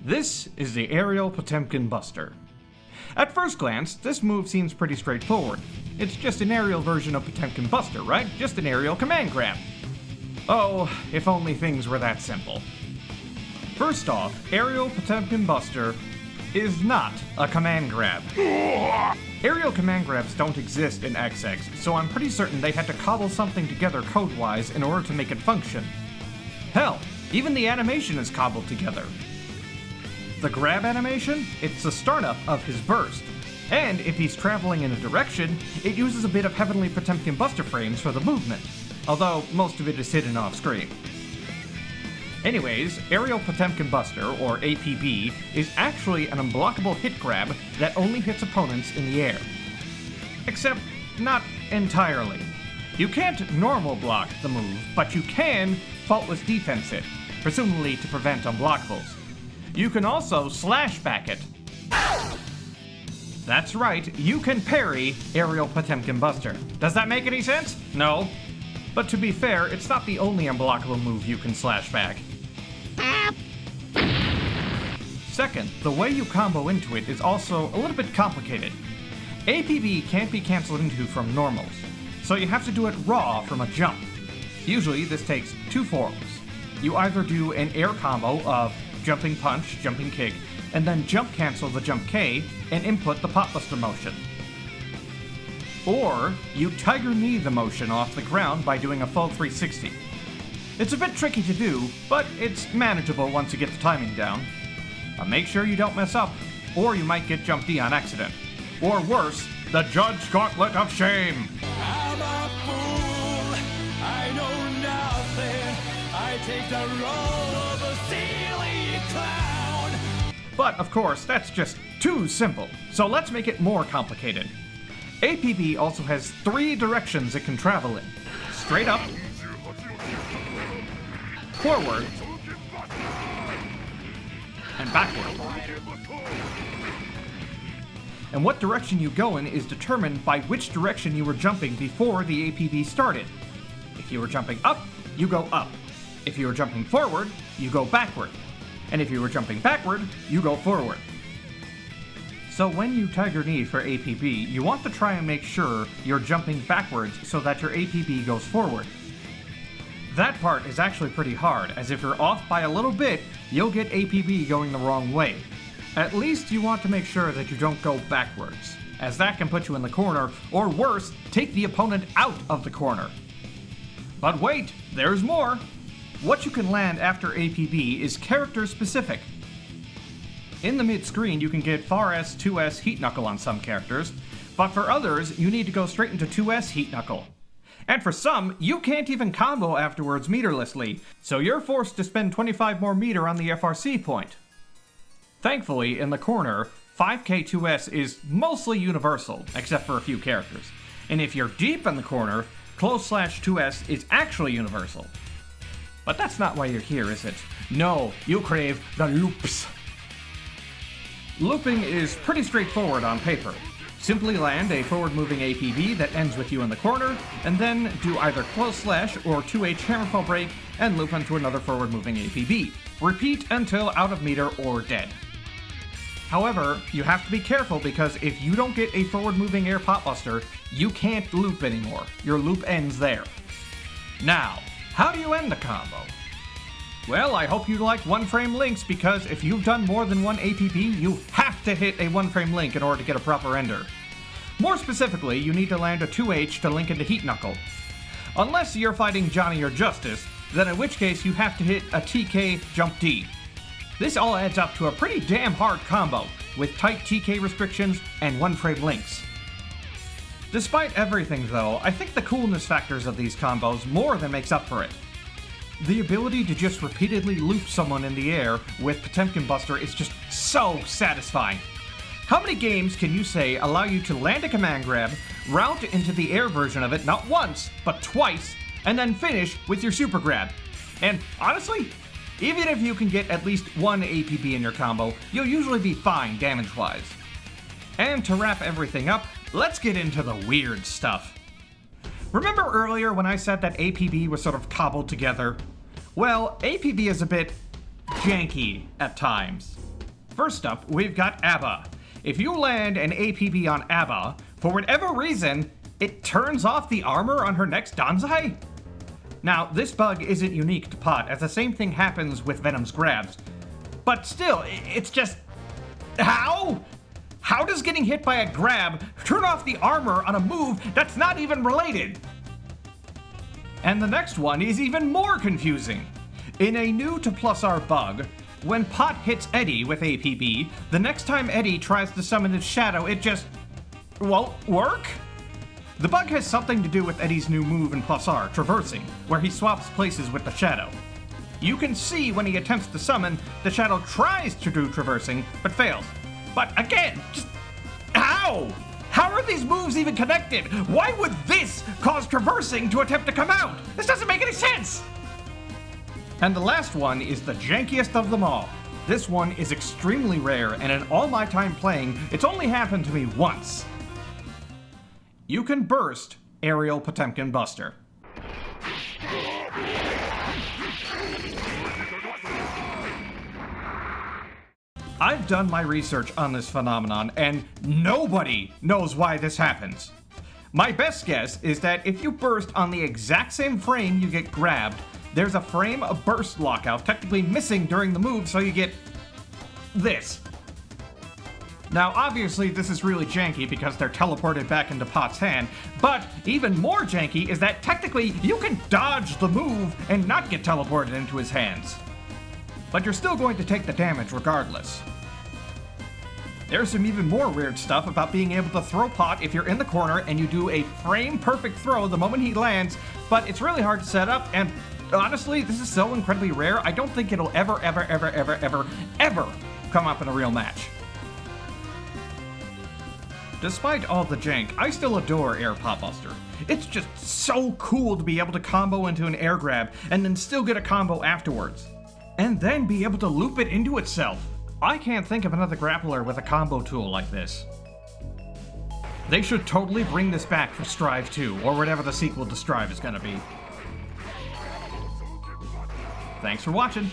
This is the aerial Potemkin Buster. At first glance, this move seems pretty straightforward. It's just an aerial version of Potemkin Buster, right? Just an aerial command grab. Oh, if only things were that simple. First off, aerial Potemkin Buster is not a command grab. Aerial command grabs don't exist in XX, so I'm pretty certain they had to cobble something together code-wise in order to make it function. Hell, even the animation is cobbled together. The grab animation, it's the startup of his burst. And if he's traveling in a direction, it uses a bit of Heavenly Potemkin Buster frames for the movement, although most of it is hidden off screen. Anyways, Aerial Potemkin Buster, or APB, is actually an unblockable hit grab that only hits opponents in the air. Except, not entirely. You can't normal block the move, but you can faultless defense it, presumably to prevent unblockables. You can also slash back it. That's right, you can parry Aerial Potemkin Buster. Does that make any sense? No. But to be fair, it's not the only unblockable move you can slash back. Second, the way you combo into it is also a little bit complicated. APB can't be cancelled into from normals, so you have to do it raw from a jump. Usually this takes two forms. You either do an air combo of jumping punch, jumping kick, and then jump cancel the jump K and input the pop buster motion. Or you tiger knee the motion off the ground by doing a full 360. It's a bit tricky to do, but it's manageable once you get the timing down. Make sure you don't mess up, or you might get jump D on accident. Or worse, the Judge Gauntlet of Shame. I'm a fool, I know nothing, I take the role of a silly clown. But of course, that's just too simple, so let's make it more complicated. APB also has 3 directions it can travel in. Straight up, forward, and backward. And what direction you go in is determined by which direction you were jumping before the APB started. If you were jumping up, you go up. If you were jumping forward, you go backward. And if you were jumping backward, you go forward. So when you tiger knee for APB, you want to try and make sure you're jumping backwards so that your APB goes forward. That part is actually pretty hard, as if you're off by a little bit, you'll get APB going the wrong way. At least you want to make sure that you don't go backwards, as that can put you in the corner, or worse, take the opponent out of the corner. But wait, there's more! What you can land after APB is character specific. In the mid-screen, you can get far S, 2S Heat Knuckle on some characters, but for others, you need to go straight into 2S Heat Knuckle. And for some, you can't even combo afterwards meterlessly, so you're forced to spend 25 more meter on the FRC point. Thankfully, in the corner, 5K2S is mostly universal, except for a few characters. And if you're deep in the corner, close/2S is actually universal. But that's not why you're here, is it? No, you crave the loops. Looping is pretty straightforward on paper. Simply land a forward-moving APB that ends with you in the corner, and then do either close slash or 2H hammerfall break and loop into another forward-moving APB. Repeat until out of meter or dead. However, you have to be careful because if you don't get a forward-moving air pop buster, you can't loop anymore. Your loop ends there. Now, how do you end a combo? Well, I hope you like one-frame links because if you've done more than one APB, you have to hit a one-frame link in order to get a proper ender. More specifically, you need to land a 2H to link into Heat Knuckle. Unless you're fighting Johnny or Justice, then in which case you have to hit a TK Jump D. This all adds up to a pretty damn hard combo, with tight TK restrictions and one-frame links. Despite everything though, I think the coolness factors of these combos more than makes up for it. The ability to just repeatedly loop someone in the air with Potemkin Buster is just so satisfying. How many games can you say allow you to land a command grab, route into the air version of it not once, but twice, and then finish with your super grab? And honestly, even if you can get at least one APB in your combo, you'll usually be fine damage-wise. And to wrap everything up, let's get into the weird stuff. Remember earlier when I said that APB was sort of cobbled together? Well, APB is a bit janky at times. First up, we've got ABBA. If you land an APB on ABBA, for whatever reason, it turns off the armor on her next Danzai? Now, this bug isn't unique to Pot, as the same thing happens with Venom's grabs. But still, it's just... how? How does getting hit by a grab turn off the armor on a move that's not even related? And the next one is even more confusing. In a new to plus R bug, when Pot hits Eddie with APB, the next time Eddie tries to summon his shadow, it just won't work? The bug has something to do with Eddie's new move in plus R, traversing, where he swaps places with the shadow. You can see when he attempts to summon, the shadow tries to do traversing, but fails. But again, just how? How are these moves even connected? Why would this cause traversing to attempt to come out? This doesn't make any sense! And the last one is the jankiest of them all. This one is extremely rare, and in all my time playing, it's only happened to me once. You can burst Aerial Potemkin Buster. I've done my research on this phenomenon, and nobody knows why this happens. My best guess is that if you burst on the exact same frame you get grabbed, there's a frame of burst lockout technically missing during the move, so you get this. Now, obviously, this is really janky because they're teleported back into Pot's hand, but even more janky is that technically you can dodge the move and not get teleported into his hands. But you're still going to take the damage regardless. There's some even more weird stuff about being able to throw Pot if you're in the corner and you do a frame-perfect throw the moment he lands, but it's really hard to set up, and honestly, this is so incredibly rare, I don't think it'll ever come up in a real match. Despite all the jank, I still adore Air Pot Buster. It's just so cool to be able to combo into an air grab and then still get a combo afterwards. And then be able to loop it into itself. I can't think of another grappler with a combo tool like this. They should totally bring this back for Strive 2, or whatever the sequel to Strive is gonna be. Thanks for watching.